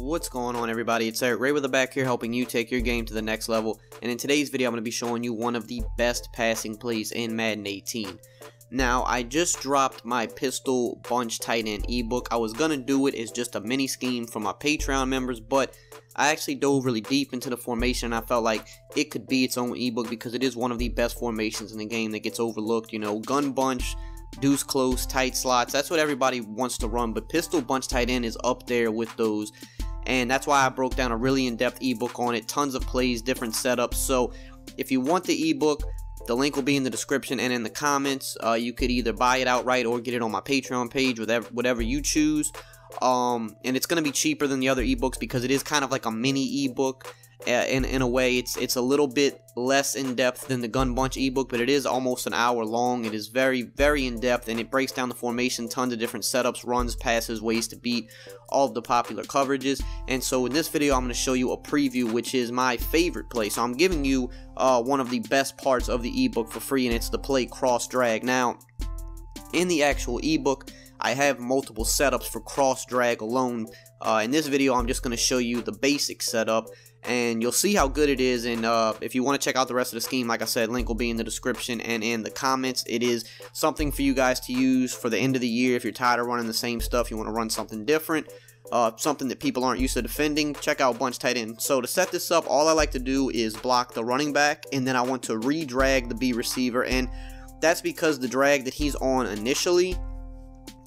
What's going on, everybody? It's EricRayweather back here helping you take your game to the next level, and in today's video I'm going to be showing you one of the best passing plays in Madden 18. Now, I just dropped my pistol bunch tight end ebook. I was going to do it as just a mini scheme for my Patreon members, but I actually dove really deep into the formation and I felt like it could be its own ebook because it is one of the best formations in the game that gets overlooked. You know, gun bunch, deuce close, tight slots, that's what everybody wants to run, but pistol bunch tight end is up there with those, and that's why I broke down a really in-depth ebook on it, tons of plays, different setups. So if you want the ebook, the link will be in the description and in the comments. You could either buy it outright or get it on my Patreon page, whatever you choose. And it's going to be cheaper than the other ebooks because it is kind of like a mini ebook. In a way, it's a little bit less in-depth than the gun bunch ebook, but it is almost an hour long. It is very, very in-depth, and it breaks down the formation, tons of different setups, runs, passes, ways to beat, all of the popular coverages. And so in this video, I'm going to show you a preview, which is my favorite play. So I'm giving you one of the best parts of the ebook for free, and it's the play cross drag. Now, in the actual ebook, I have multiple setups for cross drag alone. In this video, I'm just going to show you the basic setup, and you'll see how good it is. And if you want to check out the rest of the scheme, like I said, link will be in the description and in the comments. It is something for you guys to use for the end of the year. If you're tired of running the same stuff, you want to run something different, something that people aren't used to defending, check out bunch tight end. So to set this up, all I like to do is block the running back, and then I want to re-drag the B receiver, and that's because the drag that he's on initially,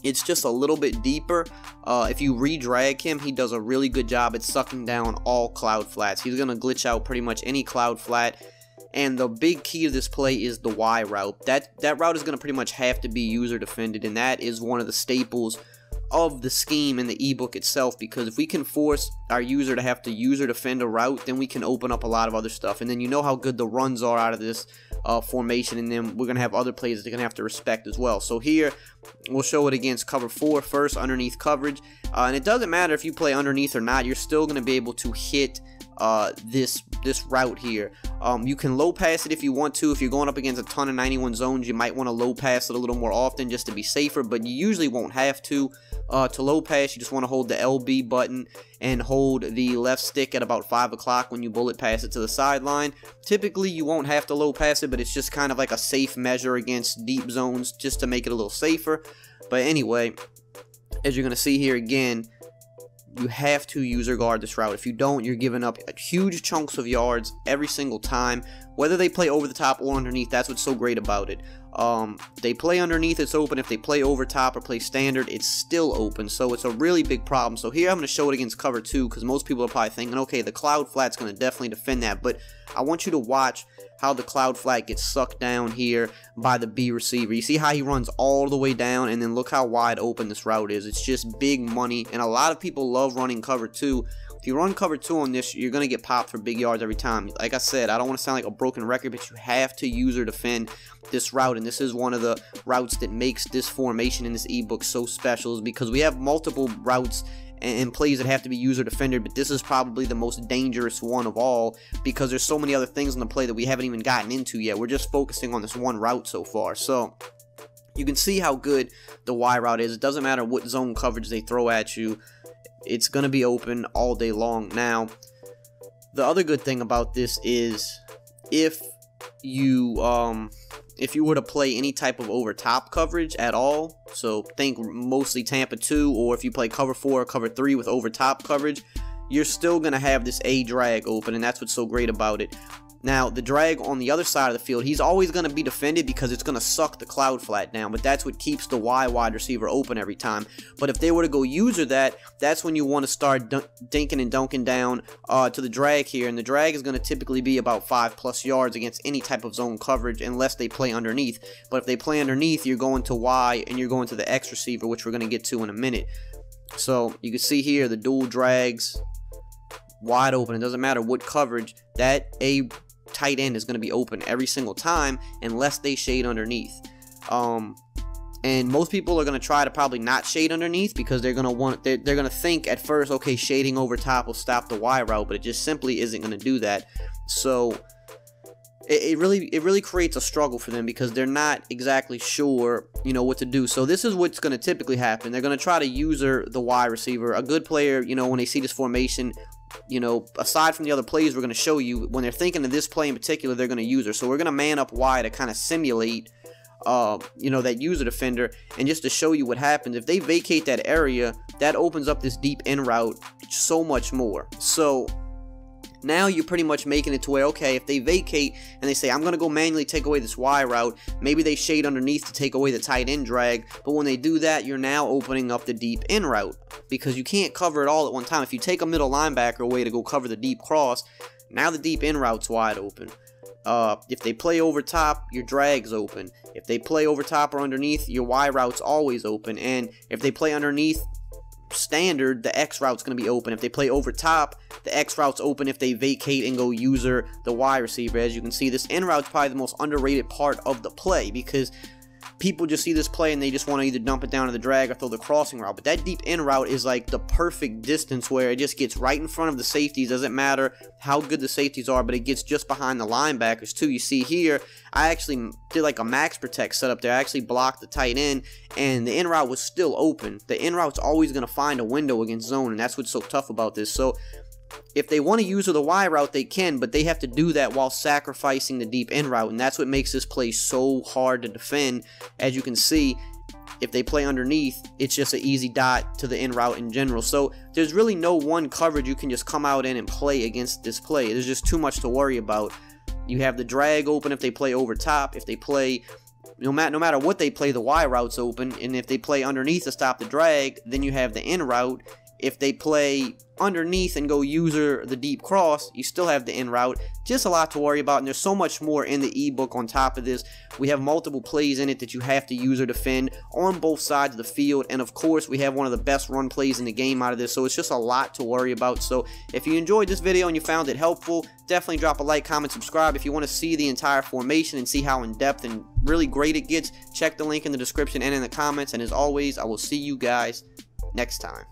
it's just a little bit deeper. If you re-drag him, he does a really good job at sucking down all cloud flats. He's going to glitch out pretty much any cloud flat. And the big key to this play is the Y route. That route is going to pretty much have to be user defended, and that is one of the staples of the scheme in the ebook itself, because if we can force our user to have to user defend a route, then we can open up a lot of other stuff. And then you know how good the runs are out of this formation, and then we're going to have other plays that they're going to have to respect as well. So here, we'll show it against cover 4 first, underneath coverage. And it doesn't matter if you play underneath or not, you're still going to be able to hit this route here. You can low pass it if you want to. If you're going up against a ton of 91 zones, you might want to low pass it a little more often just to be safer, but you usually won't have to. To low pass, you just want to hold the LB button and hold the left stick at about 5 o'clock when you bullet pass it to the sideline. Typically, you won't have to low pass it, but it's just kind of like a safe measure against deep zones just to make it a little safer. But anyway, as you're going to see here again, you have to user guard this route. If you don't, you're giving up huge chunks of yards every single time. Whether they play over the top or underneath, that's what's so great about it. They play underneath, it's open. If they play over top or play standard, it's still open. So it's a really big problem. So here I'm going to show it against cover 2 because most people are probably thinking, okay, the cloud flat's going to definitely defend that. But I want you to watch how the cloud flat gets sucked down here by the B receiver. You see how he runs all the way down, and then look how wide open this route is. It's just big money, and a lot of people love running cover 2. If you run cover 2 on this, you're going to get popped for big yards every time. Like I said, I don't want to sound like a broken record, but you have to user defend this route, and this is one of the routes that makes this formation in this ebook so special, is because we have multiple routes and plays that have to be user defended, but this is probably the most dangerous one of all because there's so many other things in the play that we haven't even gotten into yet. We're just focusing on this one route so far. So you can see how good the Y route is. It doesn't matter what zone coverage they throw at you, it's going to be open all day long. Now, the other good thing about this is if you were to play any type of over top coverage at all, so think mostly Tampa 2, or if you play cover 4 or cover 3 with over top coverage, you're still going to have this A drag open, and that's what's so great about it. Now, the drag on the other side of the field, he's always going to be defended because it's going to suck the cloud flat down, but that's what keeps the Y wide receiver open every time. But if they were to go user that, that's when you want to start dinking and dunking down to the drag here, and the drag is going to typically be about 5+ yards against any type of zone coverage unless they play underneath. But if they play underneath, you're going to Y and you're going to the X receiver, which we're going to get to in a minute. So you can see here the dual drags wide open. It doesn't matter what coverage, that A tight end is going to be open every single time unless they shade underneath. And most people are going to try to probably not shade underneath because they're going to think at first, okay, shading over top will stop the Y route, but it just simply isn't going to do that. So it really creates a struggle for them because they're not exactly sure, you know, what to do. So this is what's going to typically happen. They're going to try to user the wide receiver. A good player, you know, when they see this formation, you know, aside from the other plays we're going to show you, when they're thinking of this play in particular, they're going to use her. So we're going to man up wide to kind of simulate, you know, that user defender. And just to show you what happens, if they vacate that area, that opens up this deep in route so much more. So now you're pretty much making it to where, okay, if they vacate and they say, I'm going to go manually take away this Y route, maybe they shade underneath to take away the tight end drag, but when they do that, you're now opening up the deep in route because you can't cover it all at one time. If you take a middle linebacker away to go cover the deep cross, now the deep in route's wide open. If they play over top, your drag's open. If they play over top or underneath, your Y route's always open. And if they play underneath standard, the X route's going to be open. If they play over top, the X route's open if they vacate and go user the Y receiver. As you can see, this in route's probably the most underrated part of the play because people just see this play and they just want to either dump it down to the drag or throw the crossing route. But that deep in route is like the perfect distance where it just gets right in front of the safeties. Doesn't matter how good the safeties are, but it gets just behind the linebackers too. You see here, I actually did like a max protect setup there. I actually blocked the tight end and the in route was still open. The in route's always going to find a window against zone, and that's what's so tough about this. So if they want to use the Y route, they can, but they have to do that while sacrificing the deep in route, and that's what makes this play so hard to defend. As you can see, if they play underneath, it's just an easy dot to the in route in general. So there's really no one coverage you can just come out in and play against this play. There's just too much to worry about. You have the drag open if they play over top. If they play, no matter what they play, the Y route's open, and if they play underneath to stop the drag, then you have the in route. If they play underneath and go user the deep cross, you still have the in route. Just a lot to worry about, and there's so much more in the ebook on top of this. We have multiple plays in it that you have to use or defend on both sides of the field, and of course we have one of the best run plays in the game out of this, so it's just a lot to worry about. So if you enjoyed this video and you found it helpful, definitely drop a like, comment, subscribe. If you want to see the entire formation and see how in depth and really great it gets, check the link in the description and in the comments, and as always, I will see you guys next time.